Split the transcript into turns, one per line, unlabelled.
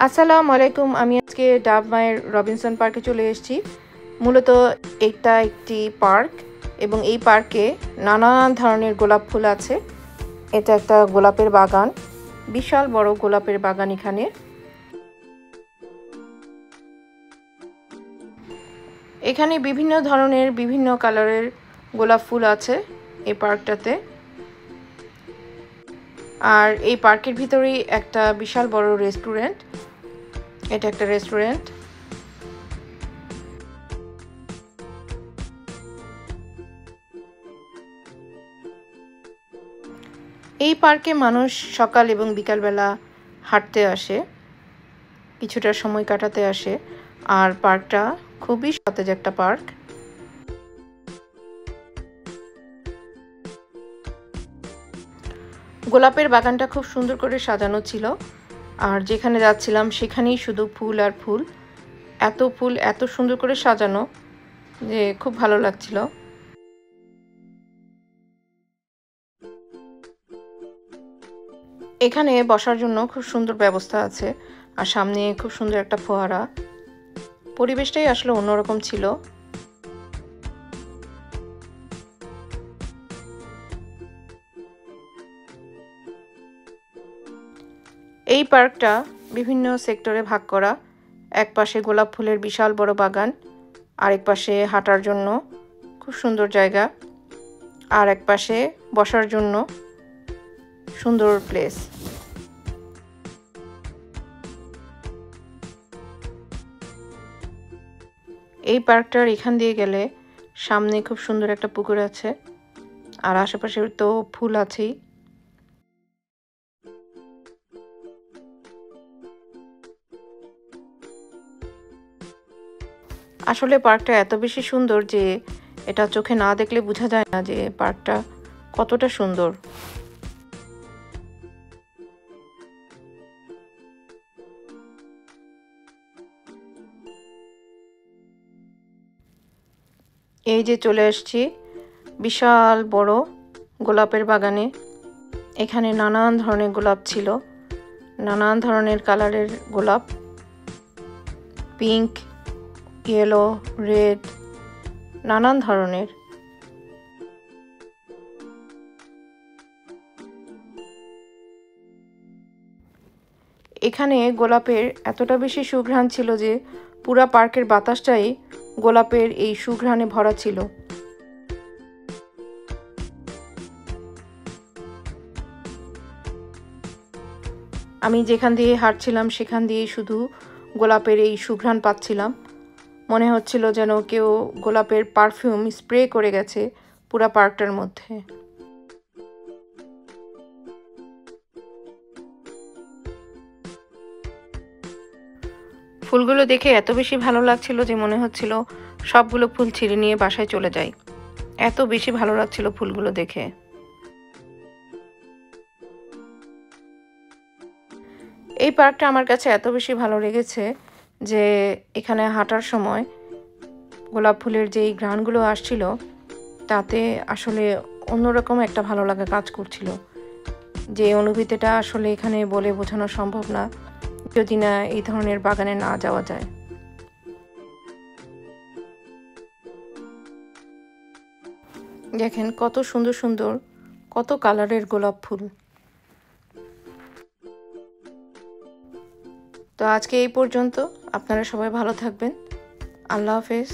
আসসালামু আলাইকুম। আমি আজকে ডাব মায়ের রবিনসন পার্কে চলে এসেছি। মূলত এটা একটি পার্ক এবং এই পার্কে নানান ধরনের গোলাপ ফুল আছে। এটা একটা গোলাপের বাগান, বিশাল বড় গোলাপের বাগান। এখানে বিভিন্ন ধরনের বিভিন্ন কালারের গোলাপ ফুল আছে এই পার্কটাতে। আর এই পার্কের ভিতরেই একটা বিশাল বড় রেস্টুরেন্ট। এটা একটা রেস্টুরেন্ট। এই পার্কে মানুষ সকাল এবং বিকালবেলা হাঁটতে আসে, কিছুটা সময় কাটাতে আসে। আর পার্কটা খুবই সতেজ একটা পার্ক। গোলাপের বাগানটা খুব সুন্দর করে সাজানো ছিল, আর যেখানে যাচ্ছিলাম সেখানেই শুধু ফুল আর ফুল। এত ফুল এত সুন্দর করে সাজানো যে খুব ভালো লাগছিল। এখানে বসার জন্য খুব সুন্দর ব্যবস্থা আছে, আর সামনে খুব সুন্দর একটা ফোয়ারা। পরিবেশটাই আসলে অন্যরকম ছিল। এই পার্কটা বিভিন্ন সেক্টরে ভাগ করা। এক পাশে গোলাপ ফুলের বিশাল বড় বাগান, আরেক পাশে হাঁটার জন্য খুব সুন্দর জায়গা, আর এক পাশে বসার জন্য সুন্দর প্লেস। এই পার্কটার এখান দিয়ে গেলে সামনে খুব সুন্দর একটা পুকুর আছে, আর আশেপাশে তো ফুল আছেই। আসলে পার্কটা এত বেশি সুন্দর যে এটা চোখে না দেখলে বোঝা যায় না যে পার্কটা কতটা সুন্দর। এই যে চলে আসছি বিশাল বড় গোলাপের বাগানে। এখানে নানান ধরনের গোলাপ ছিল, নানান ধরনের কালারের গোলাপ, পিঙ্ক, ইয়েলো, রেড, নানান ধরনের। এখানে গোলাপের এতটা বেশি সুঘ্রাণ ছিল যে পুরা পার্কের বাতাসটাই গোলাপের এই সুঘ্রাণে ভরা ছিল। আমি যেখান দিয়ে হাঁটছিলাম সেখান দিয়ে শুধু গোলাপের এই সুঘ্রাণ পাচ্ছিলাম। মনে হচ্ছিল যেন কেউ গোলাপের পারফিউম স্প্রে করে গেছে পুরা পার্কটার মধ্যে। ফুলগুলো দেখে এত বেশি ভালো লাগছিল যে মনে হচ্ছিল সবগুলো ফুল ছিঁড়ে নিয়ে বাসায় চলে যাই, এত বেশি ভালো লাগছিল ফুলগুলো দেখে। এই পার্কটা আমার কাছে এত বেশি ভালো লেগেছে যে এখানে হাঁটার সময় গোলাপ ফুলের যেই ঘ্রাণগুলো আসছিল তাতে আসলে অন্যরকম একটা ভালো লাগা কাজ করছিল। যে অনুভূতিটা আসলে এখানে বলে বোঝানো সম্ভব না যদি না এই ধরনের বাগানে না যাওয়া যায়। দেখেন কত সুন্দর সুন্দর, কত কালারের গোলাপ ফুল। তো আজকে এই পর্যন্ত। আপনারা সবাই ভালো থাকবেন। আল্লাহ হাফেজ।